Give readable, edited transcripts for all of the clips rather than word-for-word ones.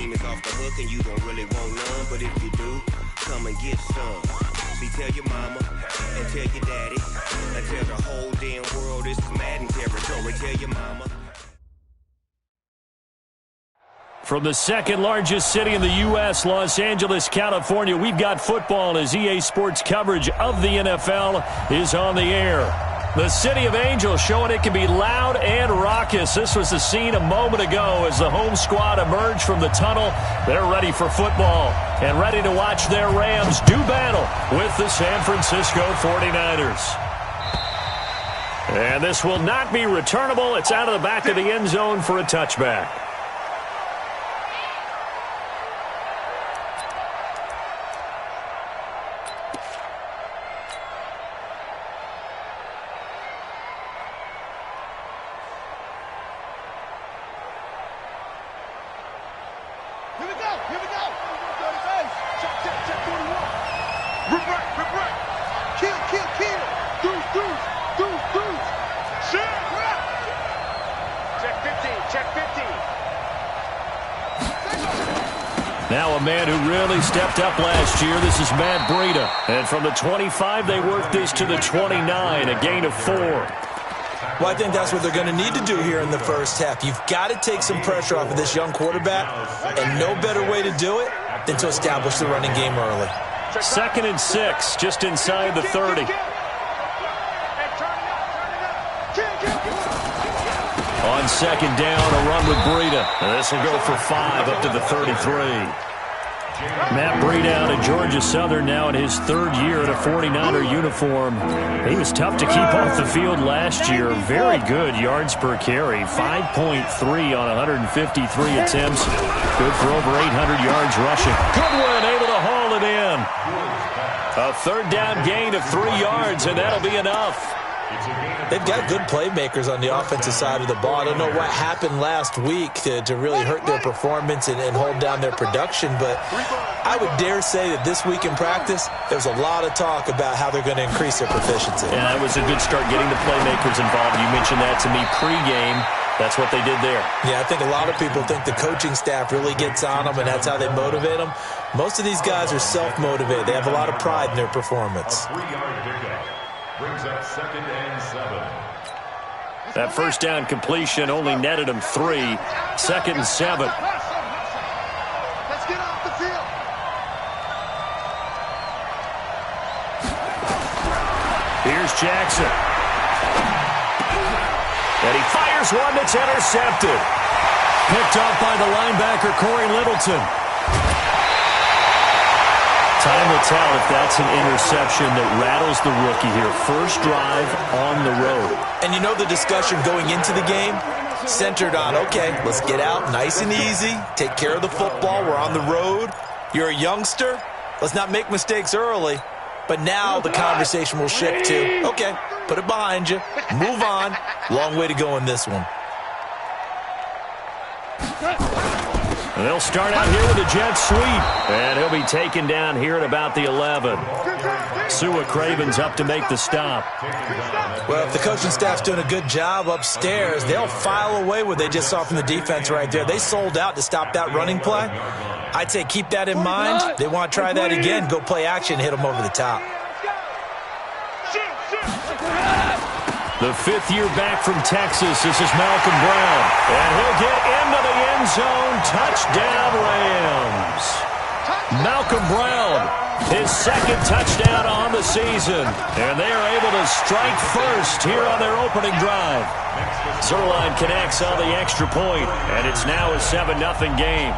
team is off the hook and you don't really want none. But if you do, come and get some. See, tell your mama and tell your daddy and tell the whole damn world this is Madden territory. Tell your mama. From the second largest city in the U.S., Los Angeles, California, we've got football as EA Sports coverage of the NFL is on the air. The City of Angels showing it can be loud and raucous. This was the scene a moment ago as the home squad emerged from the tunnel. They're ready for football and ready to watch their Rams do battle with the San Francisco 49ers. And this will not be returnable. It's out of the back of the end zone for a touchback. Now a man who really stepped up last year. This is Matt Breida. And from the 25, they worked this to the 29, a gain of 4. Well, I think that's what they're going to need to do here in the first half. You've got to take some pressure off of this young quarterback, and no better way to do it than to establish the running game early. 2nd and 6, just inside the 30. On second down, a run with Breida. This will go for 5 up to the 33. Matt Breida out of Georgia Southern now in his 3rd year in a 49er uniform. He was tough to keep off the field last year. Very good yards per carry. 5.3 on 153 attempts. Good for over 800 yards rushing. Goodwin able to haul it in. A 3rd down gain of 3 yards, and that'll be enough. They've got good playmakers on the offensive side of the ball. I don't know what happened last week to really hurt their performance and hold down their production, but I would dare say that this week in practice, there's a lot of talk about how they're going to increase their proficiency. And that was a good start getting the playmakers involved. You mentioned that to me pregame. That's what they did there. Yeah, I think a lot of people think the coaching staff really gets on them, and that's how they motivate them. Most of these guys are self-motivated. They have a lot of pride in their performance. Brings up 2nd and 7. That first down completion only netted him 3. 2nd and 7. Let's get off the field. Here's Jackson. And he fires one that's intercepted. Picked off by the linebacker, Corey Littleton. Time will tell if that's an interception that rattles the rookie here. First drive on the road. And you know the discussion going into the game centered on, okay, let's get out nice and easy, take care of the football, we're on the road. You're a youngster, let's not make mistakes early. But now the conversation will shift to, okay, put it behind you, move on. Long way to go in this one. They'll start out here with a jet sweep, and he'll be taken down here at about the 11. Sua Craven's up to make the stop. Well, if the coaching staff's doing a good job upstairs, they'll file away what they just saw from the defense right there. They sold out to stop that running play. I'd say keep that in mind. They want to try that again, go play action, hit them over the top. The 5th year back from Texas, this is Malcolm Brown. And he'll get into the end zone. Touchdown, Rams. Malcolm Brown, his 2nd touchdown on the season. And they are able to strike first here on their opening drive. Zerline connects on the extra point, and it's now a 7-0 game.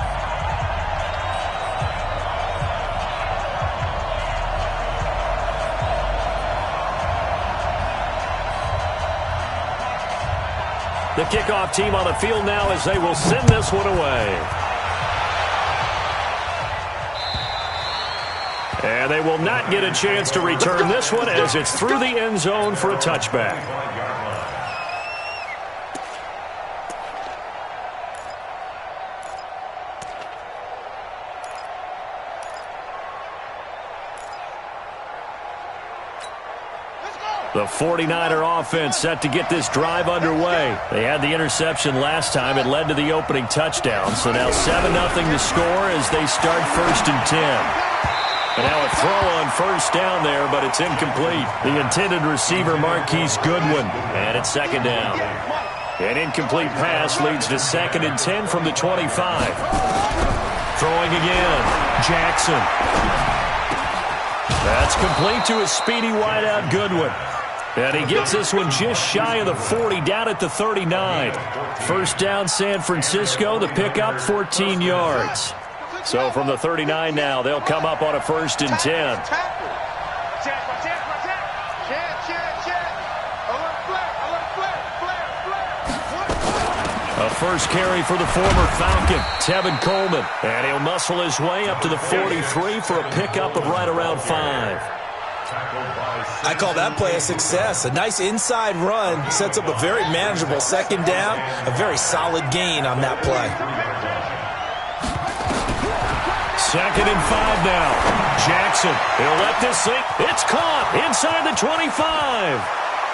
The kickoff team on the field now as they will send this one away. And they will not get a chance to return this one as it's through the end zone for a touchback. The 49er offense set to get this drive underway. They had the interception last time. It led to the opening touchdown. So now 7-0 to score as they start 1st and 10. And now a throw on 1st down there, but it's incomplete. The intended receiver, Marquise Goodwin. And it's 2nd down. An incomplete pass leads to 2nd and 10 from the 25. Throwing again. Jackson. That's complete to a speedy wideout Goodwin. And he gets this one just shy of the 40, down at the 39. 1st down San Francisco, the pickup 14 yards. So from the 39 now, they'll come up on a 1st and 10. A first carry for the former Falcon, Tevin Coleman. And he'll muscle his way up to the 43 for a pickup of right around 5. I call that play a success. A nice inside run sets up a very manageable 2nd down. A very solid gain on that play. 2nd and 5 now. Jackson, he'll let this sink. It's caught inside the 25.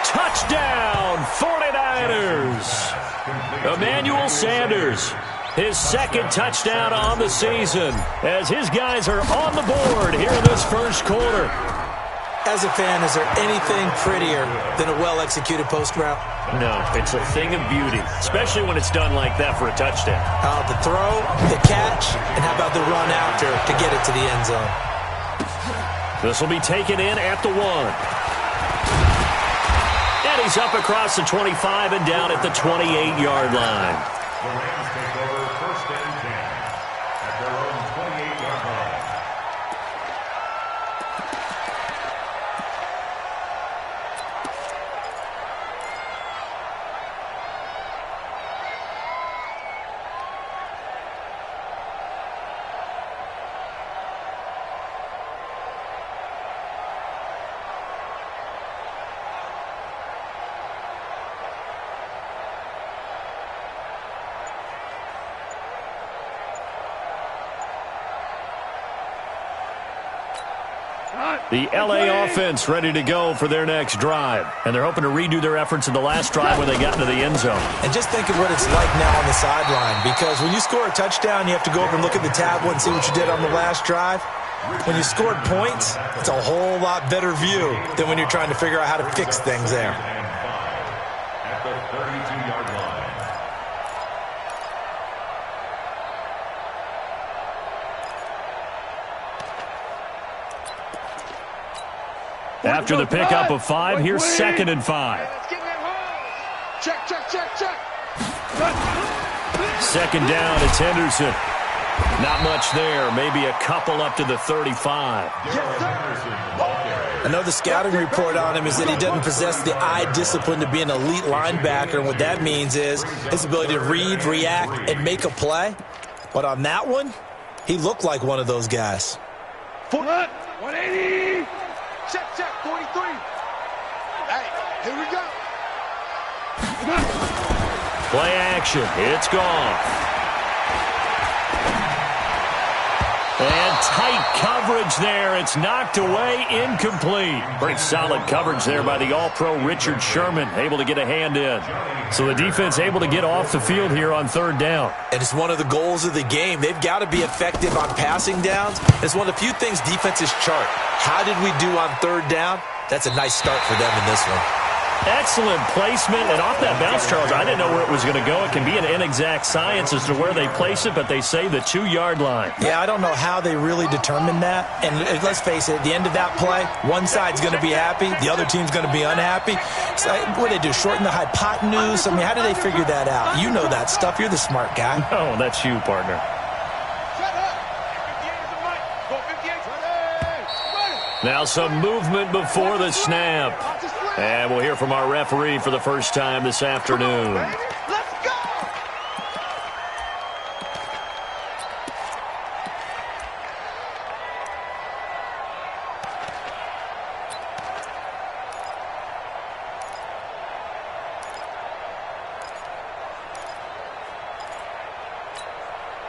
Touchdown, 49ers. Emmanuel Sanders, his 2nd touchdown on the season, as his guys are on the board here in this 1st quarter. As a fan, is there anything prettier than a well-executed post route? No, it's a thing of beauty, especially when it's done like that for a touchdown. The throw, the catch, and how about the run after to get it to the end zone? This will be taken in at the 1. And he's up across the 25 and down at the 28-yard line. The Rams take over 1st and 10 at their own 28-yard line. The L.A. offense ready to go for their next drive. And they're hoping to redo their efforts in the last drive when they got into the end zone. And just think of what it's like now on the sideline. Because when you score a touchdown, you have to go over and look at the tablet and see what you did on the last drive. When you scored points, it's a whole lot better view than when you're trying to figure out how to fix things there. At the 32-yard line. After the pickup of 5, here's 2nd and 5. Check, check, check, check. 2nd down, it's Henderson. Not much there, maybe a couple up to the 35. I know the scouting report on him is that he doesn't possess the eye discipline to be an elite linebacker, and what that means is his ability to read, react, and make a play. But on that one, he looked like one of those guys. 180. Check, check, 43. Hey, here we go. Play action, it's gone. And tight coverage there. It's knocked away, incomplete. Pretty solid coverage there by the All-Pro Richard Sherman, able to get a hand in. So the defense able to get off the field here on 3rd down. And it's one of the goals of the game. They've got to be effective on passing downs. It's one of the few things defenses chart. How did we do on 3rd down? That's a nice start for them in this one. Excellent placement, and off that bounce, Charles, I didn't know where it was going to go. It can be an inexact science as to where they place it, but they say the 2-yard line. Yeah, I don't know how they really determined that. And let's face it, at the end of that play, one side's going to be happy, the other team's going to be unhappy. So, what do they do, shorten the hypotenuse? I mean, how do they figure that out? You know that stuff. You're the smart guy. Oh, that's you, partner. Now some movement before the snap. And we'll hear from our referee for the first time this afternoon. Let's go!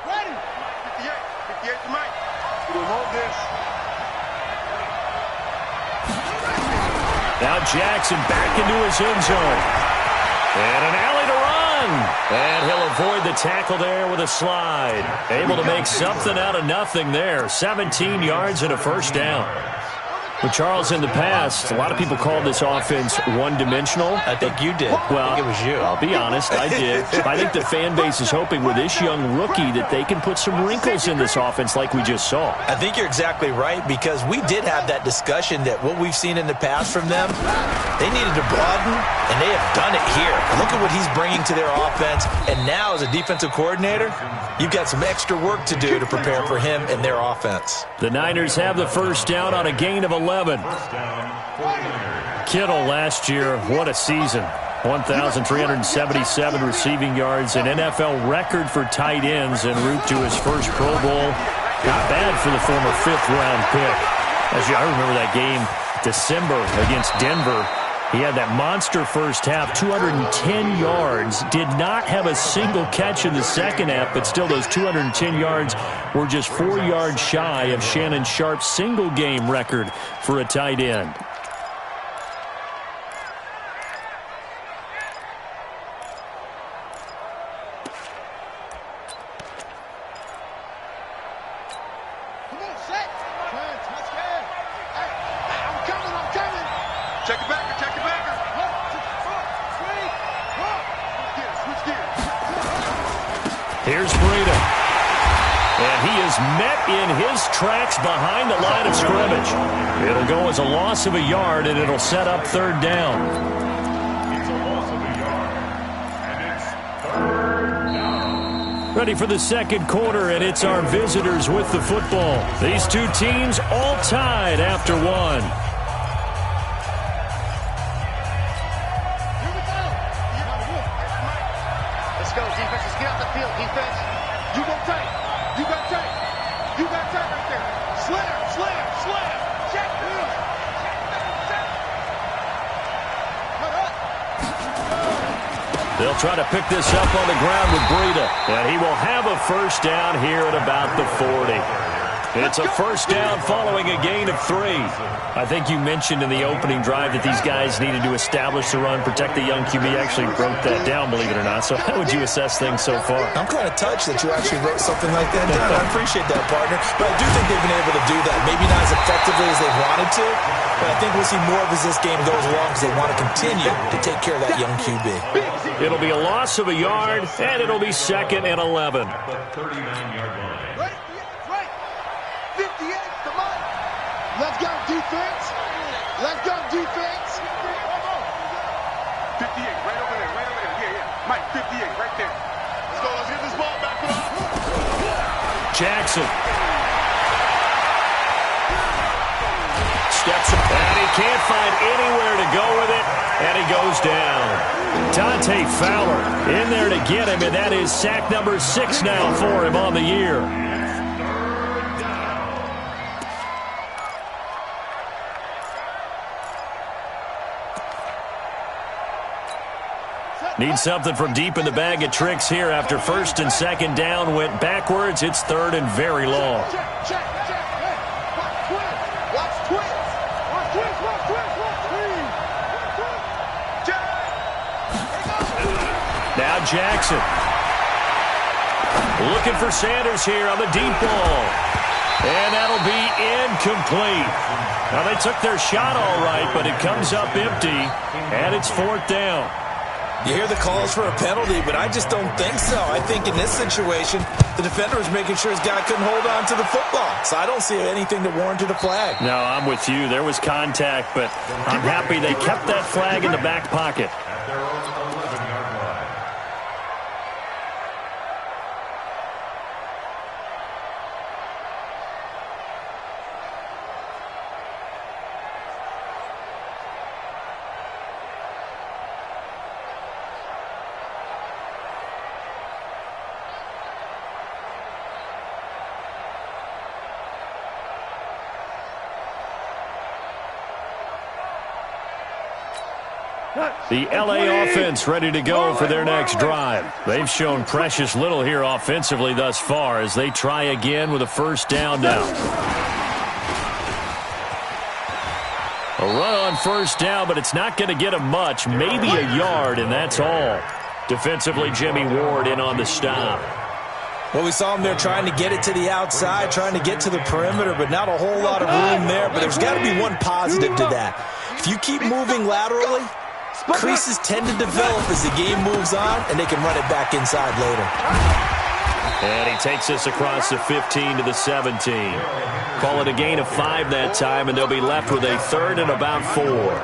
Ready? 58 to Mike. We'll hold this. Now Jackson back into his end zone. And an alley to run. And he'll avoid the tackle there with a slide. Able to make something out of nothing there. 17 yards and a first down. But Charles, in the past, a lot of people called this offense one-dimensional. I think you did. Well, I think it was you. I'll be honest, I did. I think the fan base is hoping with this young rookie that they can put some wrinkles in this offense like we just saw. I think you're exactly right, because we did have that discussion that what we've seen in the past from them, they needed to broaden, and they have done it here. Look at what he's bringing to their offense, and now as a defensive coordinator, you've got some extra work to do to prepare for him and their offense. The Niners have the first down on a gain of 11. Kittle last year, what a season. 1,377 receiving yards, an NFL record for tight ends en route to his first Pro Bowl. Not bad for the former fifth-round pick. I remember that game, December, against Denver. He had that monster first half, 210 yards, did not have a single catch in the second half, but still those 210 yards were just 4 yards shy of Shannon Sharp's single-game record for a tight end. Here's Breida. And he is met in his tracks behind the line of scrimmage. It'll go as a loss of a yard, and it'll set up third down. It's a loss of a yard. And it's third down. Ready for the second quarter, and it's our visitors with the football. These two teams all tied after one. Let's go, defense. Let's get out the field, defense. You go tight. You got tight. You got tight right there. Slam, slam, slam. Check. Check. Cut up. They'll try to pick this up on the ground with Breida. And he will have a first down here at about the 40. It's a first down following a gain of 3. I think you mentioned in the opening drive that these guys needed to establish the run, protect the young QB. Actually wrote that down, believe it or not. So how would you assess things so far? I'm kind of touched that you actually wrote something like that down. I appreciate that, partner. But I do think they've been able to do that. Maybe not as effectively as they wanted to, but I think we'll see more of as this game goes along because they want to continue to take care of that young QB. It'll be a loss of a yard, and it'll be 2nd and 11. At the 39-yard line. Right. 58, come on. Let's go, defense. Let's go, defense. 58, right over there, right over there. Yeah. Mike, 58, right there. Let's go, let's get this ball back up. Jackson. Steps up, and he can't find anywhere to go with it, and he goes down. Dante Fowler in there to get him, and that is sack number 6 now for him on the year. Need something from deep in the bag of tricks here after first and second down went backwards. It's third and very long. Check. Hey, watch twins. Watch twins. Check. Now Jackson. Looking for Sanders here on the deep ball. And that'll be incomplete. Now they took their shot all right, but it comes up empty, and it's 4th down. You hear the calls for a penalty, but I just don't think so. I think in this situation, the defender was making sure his guy couldn't hold on to the football. So I don't see anything that warranted a flag. No, I'm with you. There was contact, but I'm happy they kept that flag in the back pocket. At their own 11-yard line. The L.A. offense ready to go for their next drive. They've shown precious little here offensively thus far as they try again with a first down now. A run on first down, but it's not going to get him much. Maybe a yard, and that's all. Defensively, Jimmy Ward in on the stop. Well, we saw him there trying to get it to the outside, trying to get to the perimeter, but not a whole lot of room there. But there's got to be one positive to that. If you keep moving laterally, creases tend to develop as the game moves on, and they can run it back inside later. And he takes us across the 15 to the 17. Call it a gain of 5 that time, and they'll be left with a 3rd and about 4.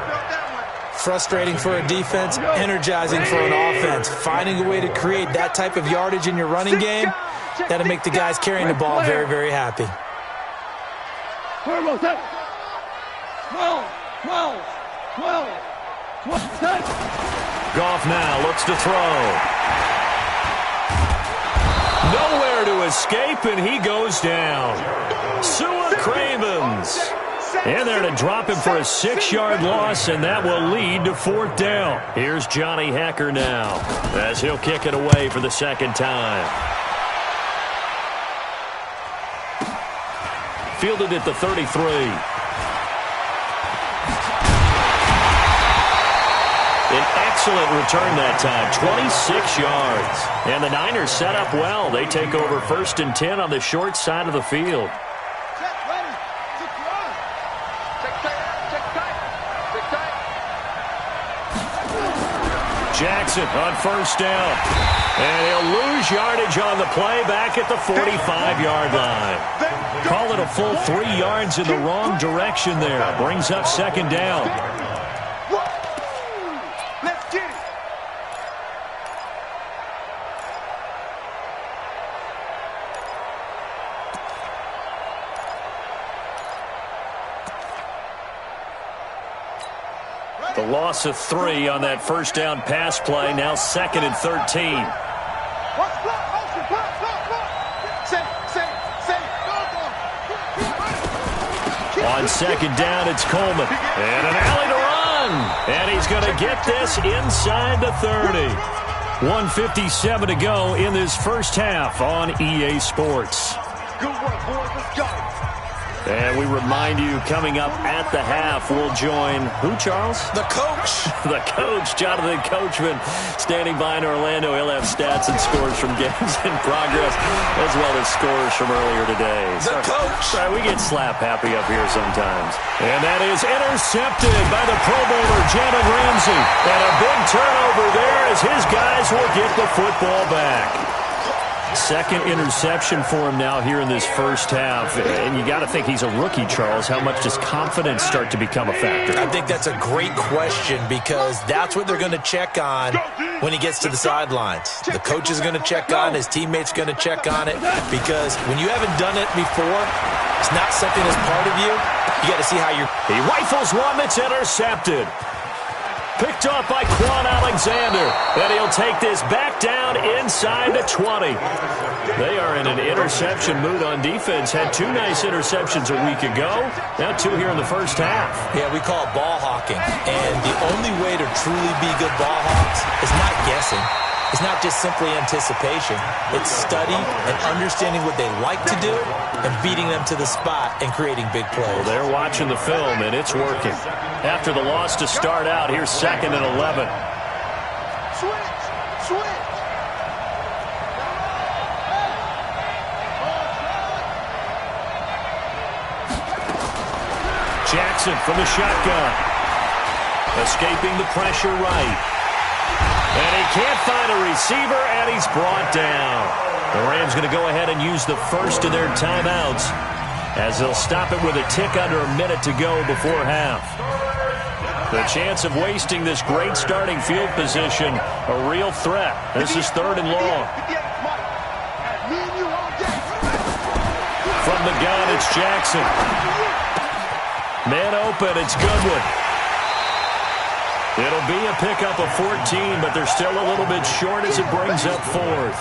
Frustrating for a defense, energizing for an offense. Finding a way to create that type of yardage in your running game, that'll make the guys carrying the ball very, very happy. 12. Goff now looks to throw. Nowhere to escape, and he goes down. Sua Cravens in there to drop him for a 6-yard loss, and that will lead to 4th down. Here's Johnny Hecker now as he'll kick it away for the 2nd time. Fielded at the 33. An excellent return that time, 26 yards. And the Niners set up well. They take over 1st and 10 on the short side of the field. Jackson on 1st down. And he'll lose yardage on the play back at the 45-yard line. Call it a full 3 yards in the wrong direction there. Brings up 2nd down. The loss of 3 on that 1st down pass play. Now 2nd and 13. On 2nd down, it's Coleman. And an alley to run. And he's going to get this inside the 30. 1:57 to go in this first half on EA Sports. Good work, boys. Let's go. And we remind you, coming up at the half, we'll join who, Charles? The coach. The coach, Jonathan Coachman, standing by in Orlando. He'll have stats and scores from games in progress, as well as scores from earlier today. The coach. Sorry, we get slap happy up here sometimes. And that is intercepted by the Pro Bowler, Jalen Ramsey. And a big turnover there as his guys will get the football back. 2nd interception for him now here in this first half. And you got to think he's a rookie, Charles. How much does confidence start to become a factor? I think that's a great question because that's what they're going to check on when he gets to the sidelines. The coach is going to check on, his teammates going to check on it because when you haven't done it before, it's not something that's part of you. You got to see how you're... He rifles one that's intercepted. Picked off by Quan Alexander. And he'll take this back down inside the 20. They are in an interception mood on defense. Had 2 nice interceptions a week ago. Now 2 here in the first half. Yeah, we call it ball hawking. And the only way to truly be good ball hawks is not guessing. It's not just simply anticipation. It's study and understanding what they like to do and beating them to the spot and creating big plays. Well, they're watching the film, and it's working. After the loss to start out, here's 2nd and 11. Switch. Jackson from the shotgun. Escaping the pressure right. And he can't find a receiver, and he's brought down. The Rams going to go ahead and use the first of their timeouts as they'll stop it with a tick under a minute to go before half. The chance of wasting this great starting field position, a real threat. This is 3rd and long. From the gun, it's Jackson. Man open, it's Goodwin. It'll be a pickup of 14, but they're still a little bit short as it brings up 4th.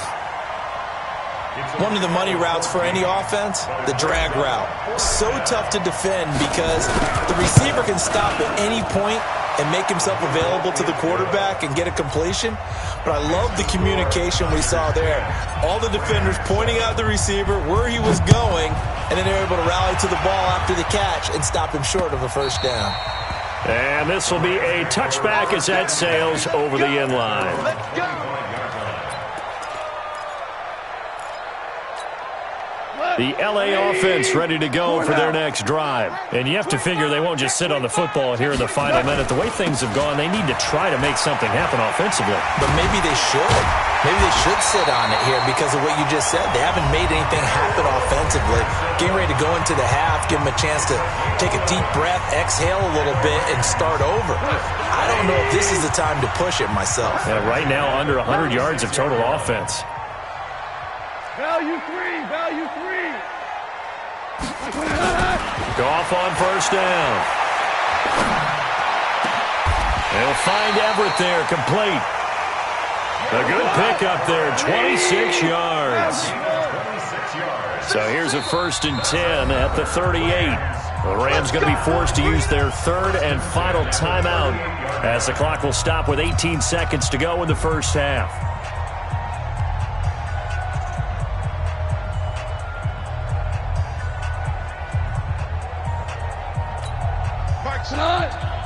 One of the money routes for any offense, the drag route. So tough to defend because the receiver can stop at any point and make himself available to the quarterback and get a completion. But I love the communication we saw there. All the defenders pointing out the receiver, where he was going, and then they're able to rally to the ball after the catch and stop him short of a 1st down. And this will be a touchback as that sails over the end line. Let's go. The LA offense ready to go for their next drive. And you have to figure they won't just sit on the football here in the final minute. The way things have gone, they need to try to make something happen offensively. But maybe they should. Maybe they should sit on it here because of what you just said. They haven't made anything happen offensively. Getting ready to go into the half, give them a chance to take a deep breath, exhale a little bit, and start over. I don't know if this is the time to push it myself. Yeah, right now, under 100 yards of total offense. Value three. Goff on first down. They'll find Everett there, complete. A good pickup there, 26 yards. So here's a 1st and 10 at the 38. The Rams going to be forced to use their third and final timeout as the clock will stop with 18 seconds to go in the first half.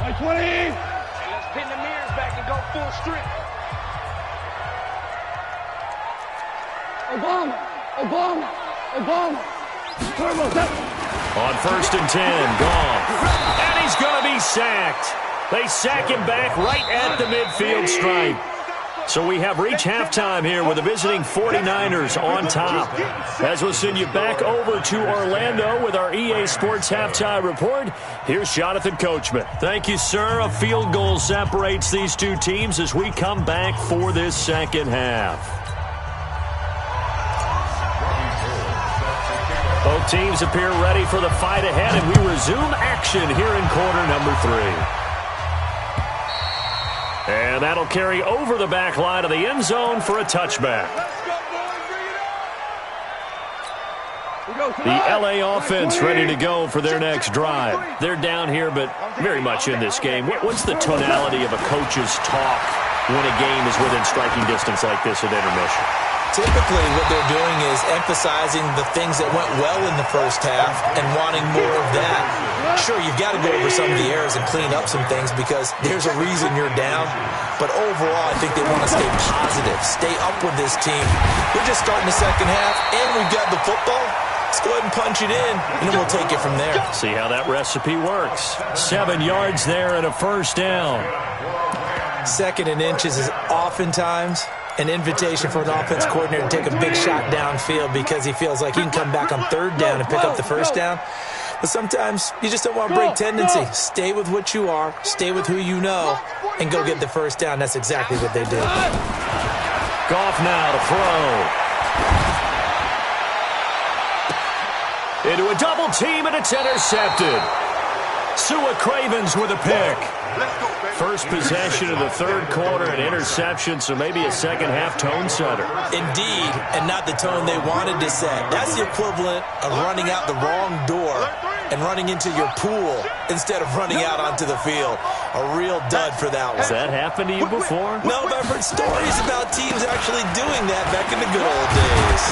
By 20. Hey, let's pin the mirrors back and go full strip. Obama. On 1st and 10, Goff. And he's going to be sacked. They sack him back right at the midfield stripe. So we have reached halftime here with the visiting 49ers on top. As we'll send you back over to Orlando with our EA Sports Halftime Report, here's Jonathan Coachman. Thank you, sir. A field goal separates these two teams as we come back for this second half. Both teams appear ready for the fight ahead, and we resume action here in quarter number 3. And that'll carry over the back line of the end zone for a touchback. The LA offense ready to go for their next drive. They're down here, but very much in this game. What's the tonality of a coach's talk when a game is within striking distance like this at intermission? Typically, what they're doing is emphasizing the things that went well in the first half and wanting more of that. Sure, you've got to go over some of the errors and clean up some things because there's a reason you're down. But overall, I think they want to stay positive, stay up with this team. We're just starting the second half, and we've got the football. Let's go ahead and punch it in, and then we'll take it from there. See how that recipe works. 7 yards there and a first down. 2nd and inches is oftentimes an invitation for an offense coordinator to take a big shot downfield because he feels like he can come back on 3rd down and pick up the first down. But sometimes you just don't want to break tendency. Stay with what you are, stay with who you know, and go get the first down. That's exactly what they did. Goff now to throw. Into a double team, and it's intercepted. Sua Cravens with a pick. First possession of the 3rd quarter, an interception, so maybe a second-half tone setter. Indeed, and not the tone they wanted to set. That's the equivalent of running out the wrong door and running into your pool instead of running out onto the field. A real dud for that one. Has that happened to you before? No, but I've heard stories about teams actually doing that back in the good old days.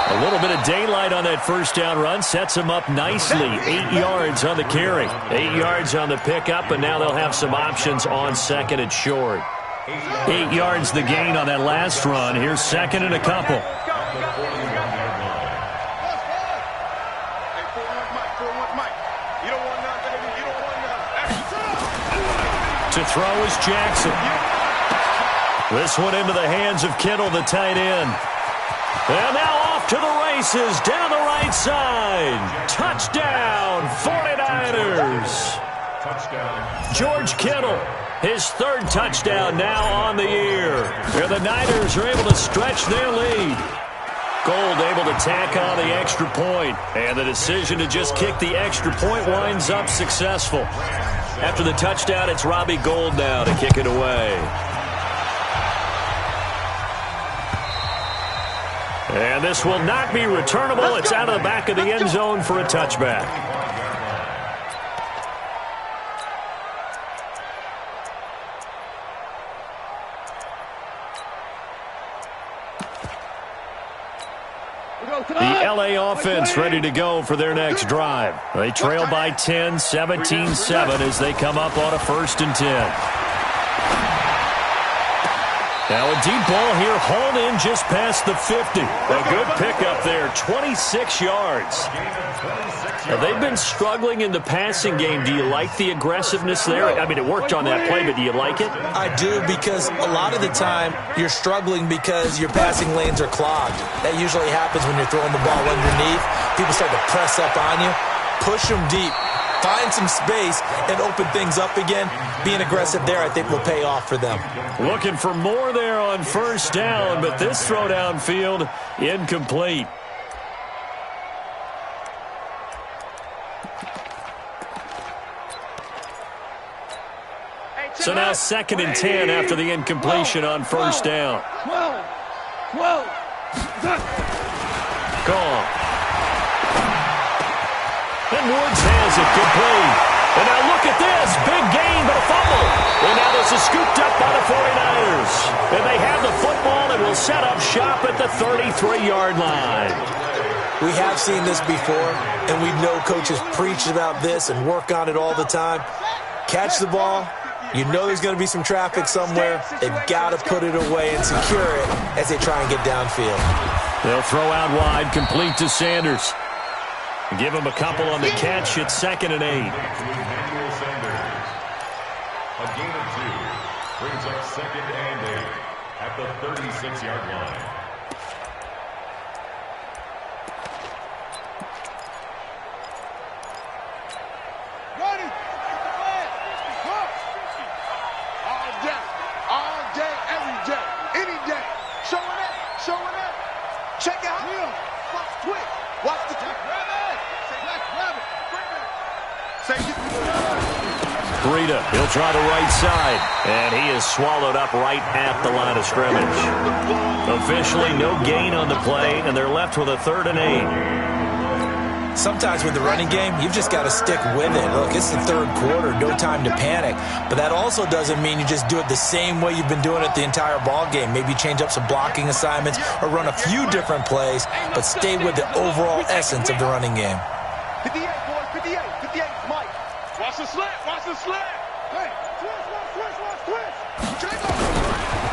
A little bit of daylight on that first down run sets them up nicely. 8 yards on the carry, 8 yards on the pickup, and now they'll have some options on 2nd and short. 8 yards the gain on that last run. Here's 2nd and a couple. To throw is Jackson. This one into the hands of Kittle, the tight end. And now off to the races, down the right side. Touchdown, 49ers. George Kittle, his 3rd touchdown now on the year. And the Niners are able to stretch their lead. Gold able to tack on the extra point. And the decision to just kick the extra point winds up successful. After the touchdown, it's Robbie Gould now to kick it away. And this will not be returnable. It's out of the back of the end zone for a touchback. The LA offense ready to go for their next drive. They trail by 10, 17-7 as they come up on a 1st and 10. Now a deep ball here, hauled in just past the 50. A good pickup there, 26 yards. Now, they've been struggling in the passing game. Do you like the aggressiveness there? I mean, it worked on that play, but do you like it? I do, because a lot of the time you're struggling because your passing lanes are clogged. That usually happens when you're throwing the ball underneath. People start to press up on you. Push them deep. Find some space and open things up again. Being aggressive there, I think, will pay off for them. Looking for more there on 1st down, but this throw downfield incomplete. So now 2nd and 10 after the incompletion on 1st down. Gone. And Woods has it complete. And now look at this. Big gain, but a fumble. And now this is scooped up by the 49ers. And they have the football and will set up shop at the 33-yard line. We have seen this before, and we know coaches preach about this and work on it all the time. Catch the ball. You know there's going to be some traffic somewhere. They've got to put it away and secure it as they try and get downfield. They'll throw out wide, complete to Sanders. Give him a couple on the catch. It's 2nd and 8. A gain of 2 brings up 2nd and 8 at the 36-yard line. Breida, he'll try the right side, and he is swallowed up right at the line of scrimmage. Officially no gain on the play, and they're left with a 3rd and 8. Sometimes with the running game, you've just got to stick with it. Look, it's the 3rd quarter, no time to panic. But that also doesn't mean you just do it the same way you've been doing it the entire ball game. Maybe change up some blocking assignments or run a few different plays, but stay with the overall essence of the running game. 58, boys, 58, 58, Mike. Watch the slant, watch the slant. Hey, switch.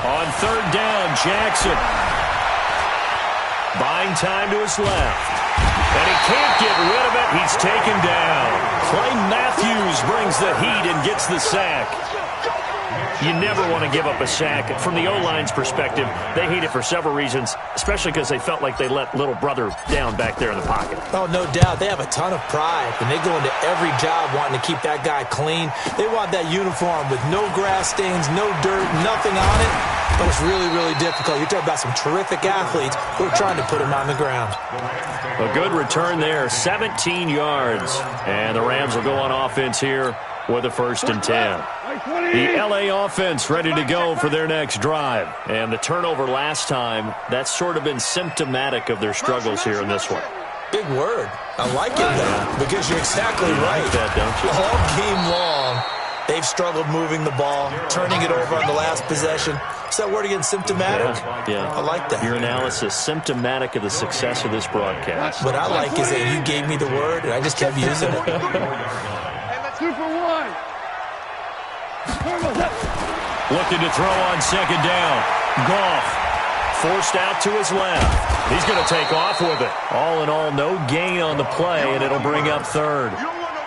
On 3rd down, Jackson. Buying time to his left. And he can't get rid of it. He's taken down. Clay Matthews brings the heat and gets the sack. You never want to give up a sack. From the O-line's perspective, they hate it for several reasons, especially because they felt like they let little brother down back there in the pocket. Oh, no doubt. They have a ton of pride, and they go into every job wanting to keep that guy clean. They want that uniform with no grass stains, no dirt, nothing on it. But it's really, really difficult. You're talking about some terrific athletes who are trying to put him on the ground. A good return there, 17 yards. And the Rams will go on offense here with a 1st and 10. The LA offense ready to go for their next drive. And the turnover last time, that's sort of been symptomatic of their struggles here in this one. Big word. I like it, though, because you're exactly right. Like that, don't you? All game long, they've struggled moving the ball, turning it over on the last possession. Is that word again, symptomatic? Yeah. I like that. Your analysis, symptomatic of the success of this broadcast. What I like is that you gave me the word, and I just kept using it. Hey, let's 2 for 1. Looking to throw on 2nd down. Goff forced out to his left. He's going to take off with it. All in all, no gain on the play, and it'll bring up 3rd.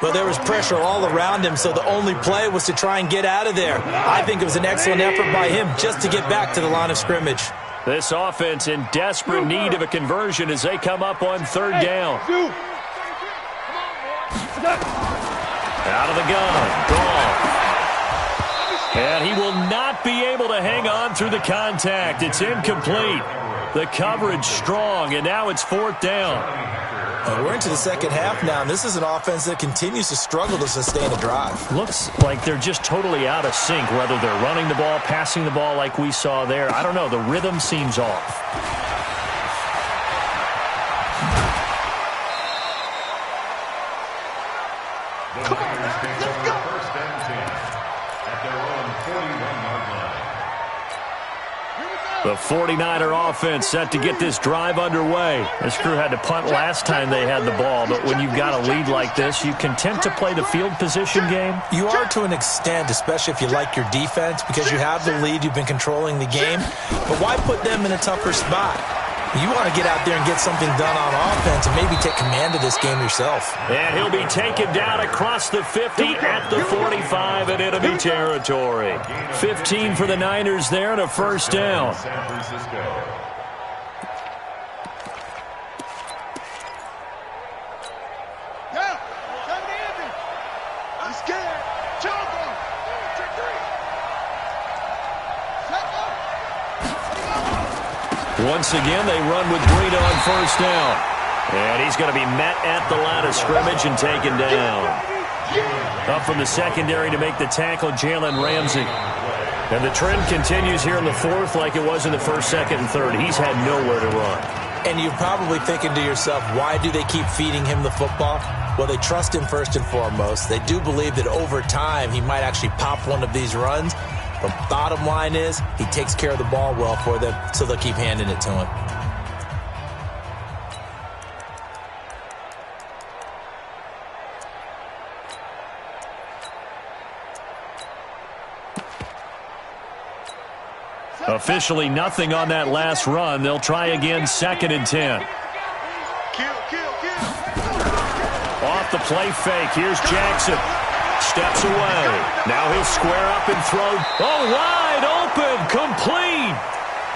Well, there was pressure all around him, so the only play was to try and get out of there. I think it was an excellent effort by him just to get back to the line of scrimmage. This offense in desperate need of a conversion as they come up on 3rd down. Out of the gun. Goff. And he will not be able to hang on through the contact. It's incomplete. The coverage strong, and now it's 4th down. We're into the second half now, and this is an offense that continues to struggle to sustain a drive. Looks like they're just totally out of sync, whether they're running the ball, passing the ball like we saw there. I don't know. The rhythm seems off. Come on, let's go. 1st and 10 at their own 41-yard line. Here we go. The 49er offense set to get this drive underway. This crew had to punt last time they had the ball, but when you've got a lead like this, you content to play the field position game? You are to an extent, especially if you like your defense, because you have the lead, you've been controlling the game. But why put them in a tougher spot? You want to get out there and get something done on offense and maybe take command of this game yourself. And he'll be taken down across the 50 at the 45 in enemy territory. 15 for the Niners there and a first down. San Francisco. Yeah, come to Andy. I'm scared. Jump on. Check three. Set up. Once again, they run with Breida on first down. And he's going to be met at the line of scrimmage and taken down. Up from the secondary to make the tackle, Jalen Ramsey. And the trend continues here in the fourth like it was in the first, second, and third. He's had nowhere to run. And you're probably thinking to yourself, why do they keep feeding him the football? Well, they trust him first and foremost. They do believe that over time he might actually pop one of these runs. The bottom line is he takes care of the ball well for them, so they'll keep handing it to him. Officially nothing on that last run. They'll try again, second and 10. Kill. Off the play fake. Here's Jackson. Steps away. Now he'll square up and throw. Oh, wide open. Complete.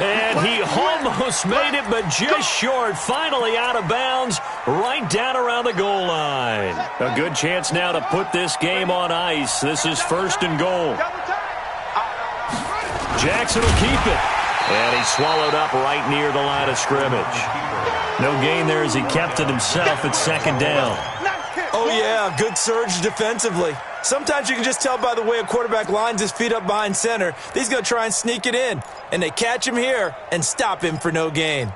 And he almost made it, but just short. Finally out of bounds, right down around the goal line. A good chance now to put this game on ice. This is first and goal. Jackson will keep it. And he's swallowed up right near the line of scrimmage. No gain there as he kept it himself at second down. Oh, yeah, good surge defensively. Sometimes you can just tell by the way a quarterback lines his feet up behind center. He's going to try and sneak it in. And they catch him here and stop him for no gain.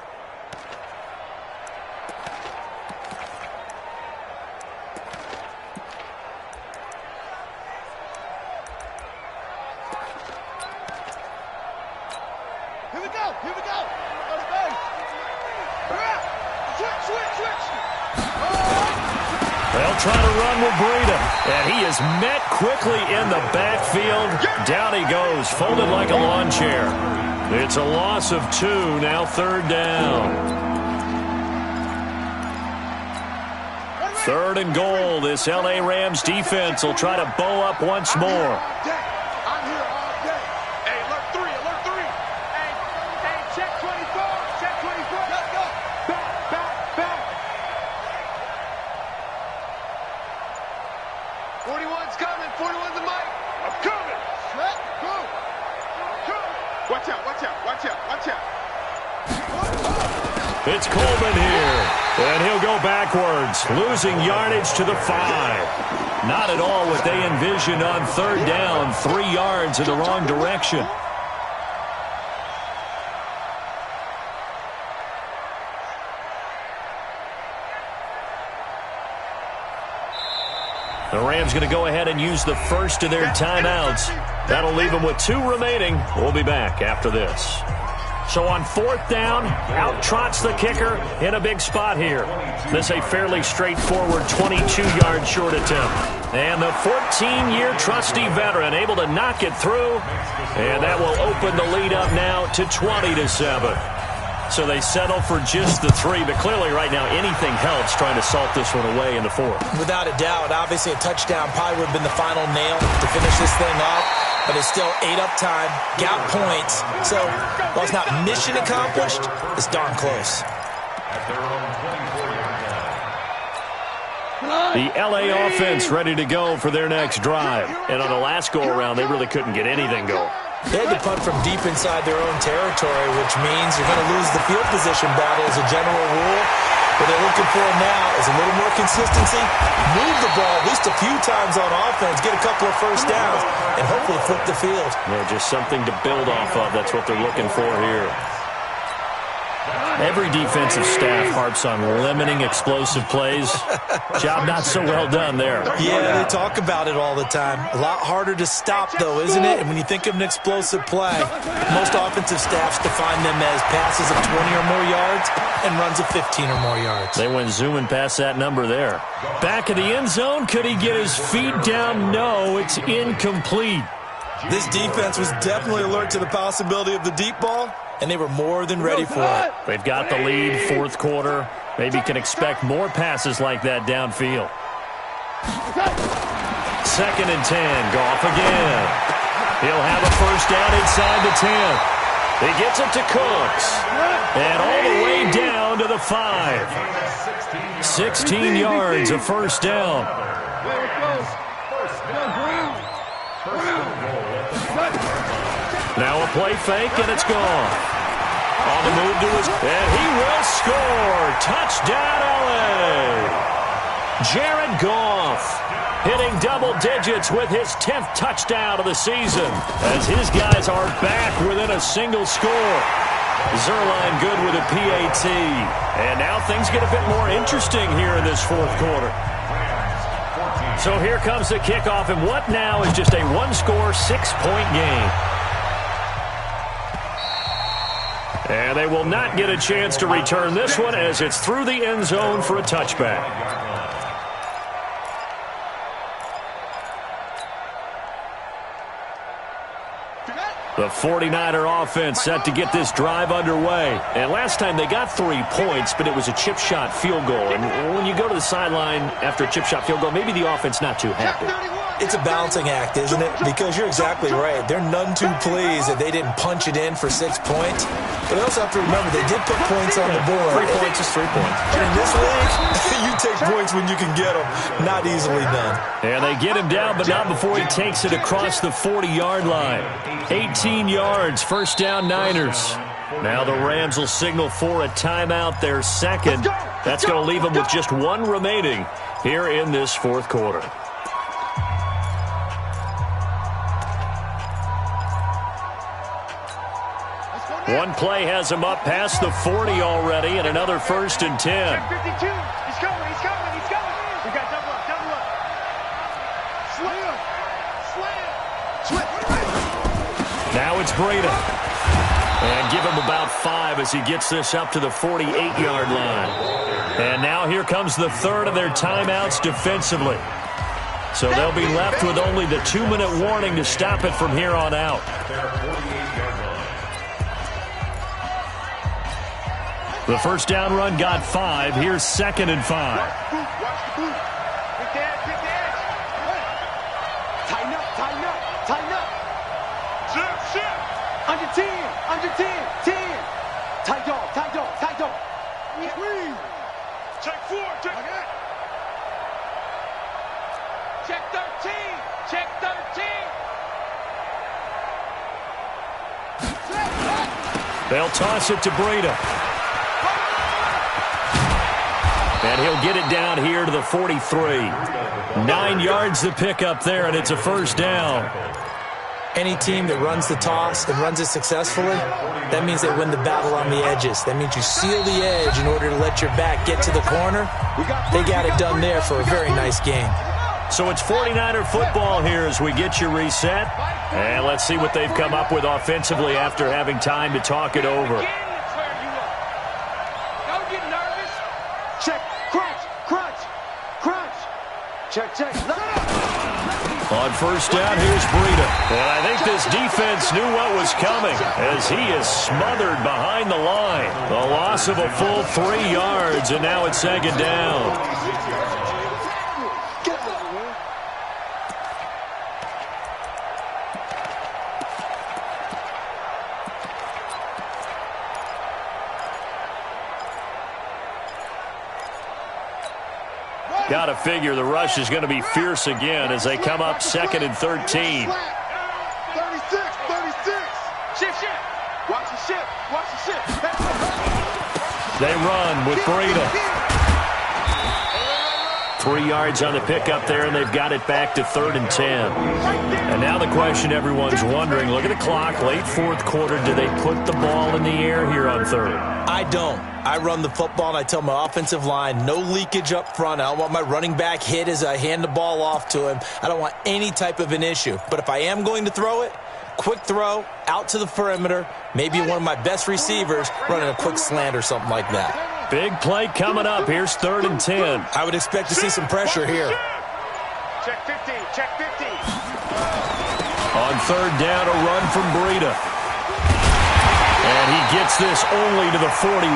Here we go. Go to base. Switch. They'll try to run with Breida. And he is met quickly in the backfield. Down he goes, folded like a lawn chair. It's a loss of 2, now third down. Third and goal. This L.A. Rams defense will try to bow up once more. I'm here all day. Hey, alert 3. Hey, check 24. Let's go. Back. 41's coming. 41's the mic. I'm coming. Let go. Watch out. It's Coleman here. And he'll go backwards, losing yardage to the 5. Not at all what they envisioned on third down. 3 yards in the wrong direction. The Rams going to go ahead and use the first of their timeouts. That'll leave them with 2 remaining. We'll be back after this. So on fourth down, out trots the kicker in a big spot here. This a fairly straightforward 22-yard short attempt. And the 14-year trusty veteran able to knock it through. And that will open the lead up now to 20-7. So they settle for just the 3, but clearly right now anything helps trying to salt this one away in the fourth. Without a doubt, obviously a touchdown probably would have been the final nail to finish this thing off, but it's still 8 up time, got points. So while it's not mission accomplished, it's darn close. The L.A. offense ready to go for their next drive. And on the last go-around, they really couldn't get anything going. They had to punt from deep inside their own territory, which means you're going to lose the field position battle as a general rule. What they're looking for now is a little more consistency, move the ball at least a few times on offense, get a couple of first downs, and hopefully flip the field. Yeah, just something to build off of. That's what they're looking for here. Every defensive staff harps on limiting explosive plays. Job not so well done there. Yeah, they talk about it all the time. A lot harder to stop, though, isn't it? And when you think of an explosive play, most offensive staffs define them as passes of 20 or more yards and runs of 15 or more yards. They went zooming past that number there. Back of the end zone. Could he get his feet down? No, it's incomplete. This defense was definitely alert to the possibility of the deep ball, and they were more than ready for it. They've got the lead, fourth quarter. Maybe can expect more passes like that downfield. 2nd and 10. Goff again. He'll have a first down inside the 10. He gets it to Cooks. And all the way down to the 5. 16 yards, a first down. Now a play fake, and it's gone. On the move to his... And he will score. Touchdown, L.A. Jared Goff hitting double digits with his 10th touchdown of the season as his guys are back within a single score. Zerline good with a PAT. And now things get a bit more interesting here in this fourth quarter. So here comes the kickoff, and what now is just a one-score, 6-point game. And they will not get a chance to return this one as it's through the end zone for a touchback. The 49er offense set to get this drive underway. And last time they got 3 points, but it was a chip shot field goal. And when you go to the sideline after a chip shot field goal, maybe the offense not too happy. It's a balancing act, isn't it? Because you're exactly right. They're none too pleased that they didn't punch it in for 6 points. But they also have to remember they did put points on the board. 3 points is 3 points. And in this league, you take points when you can get them. Not easily done. And they get him down, but not before he takes it across the 40-yard line. 18 yards, first down Niners. Now the Rams will signal for a timeout, their second. That's going to leave them with just 1 remaining here in this fourth quarter. One play has him up past the 40 already, and another 1st and 10. 52. He's coming. We got double up. Slam. Now it's Breida. And give him about 5 as he gets this up to the 48-yard line. And now here comes the third of their timeouts defensively. So they'll be left with only the 2-minute warning to stop it from here on out. The first down run got 5. Here's 2nd and 5. Watch the boot. Pick the edge. Tighten up. Zip. Under 10. 10. Tight dog. Check 4. Check 13. They'll toss it to Breida. And he'll get it down here to the 43. 9 yards to pick up there, and it's a first down. Any team that runs the toss and runs it successfully, that means they win the battle on the edges. That means you seal the edge in order to let your back get to the corner. They got it done there for a very nice game. So it's 49er football here as we get you reset. And let's see what they've come up with offensively after having time to talk it over. Check. On first down, here's Breida. And I think this defense knew what was coming as he is smothered behind the line. The loss of a full 3 yards, and now it's 2nd down. Got to figure the rush is going to be fierce again as they come up 2nd and 13. 36. Shift. Watch the shift. They run with Breida. 3 yards on the pickup there, and they've got it back to 3rd and 10. And now the question everyone's wondering, look at the clock, late fourth quarter, do they put the ball in the air here on 3rd? I don't. I run the football, and I tell my offensive line, no leakage up front. I don't want my running back hit as I hand the ball off to him. I don't want any type of an issue. But if I am going to throw it, quick throw, out to the perimeter, maybe one of my best receivers running a quick slant or something like that. Big play coming up. Here's 3rd and 10. I would expect to see some pressure here. Check 50, check 50. On 3rd down, a run from Breida. And he gets this only to the 41.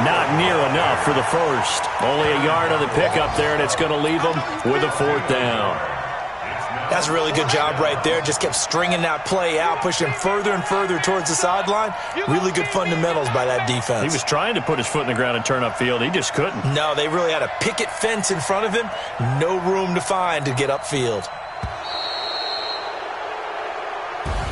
Not near enough for the first. Only a yard on the pickup there, and it's going to leave him with a 4th down. That's a really good job right there. Just kept stringing that play out, pushing further and further towards the sideline. Really good fundamentals by that defense. He was trying to put his foot in the ground and turn upfield. He just couldn't. No, they really had a picket fence in front of him. No room to find to get upfield.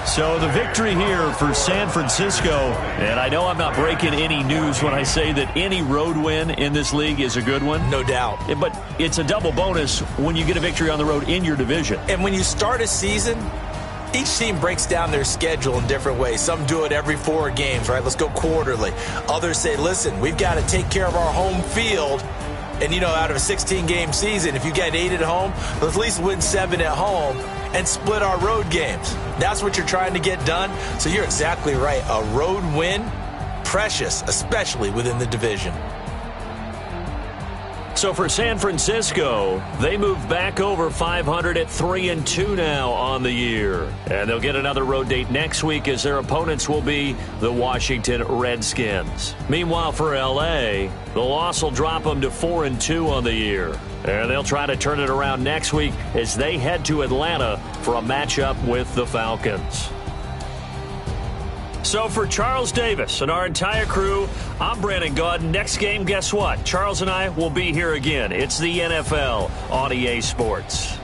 So the victory here for San Francisco, and I know I'm not breaking any news when I say that any road win in this league is a good one. No doubt. But it's a double bonus when you get a victory on the road in your division. And when you start a season, each team breaks down their schedule in different ways. Some do it every 4 games, right? Let's go quarterly. Others say, listen, we've got to take care of our home field. And, you know, out of a 16-game season, if you get 8 at home, let's at least win 7 at home and split our road games. That's what you're trying to get done. So you're exactly right. A road win, precious, especially within the division. So for San Francisco, they move back over 500 at 3-2 now on the year. And they'll get another road date next week as their opponents will be the Washington Redskins. Meanwhile, for L.A., the loss will drop them to 4-2 on the year. And they'll try to turn it around next week as they head to Atlanta for a matchup with the Falcons. So for Charles Davis and our entire crew, I'm Brandon Gaudin. Next game, guess what? Charles and I will be here again. It's the NFL on EA Sports.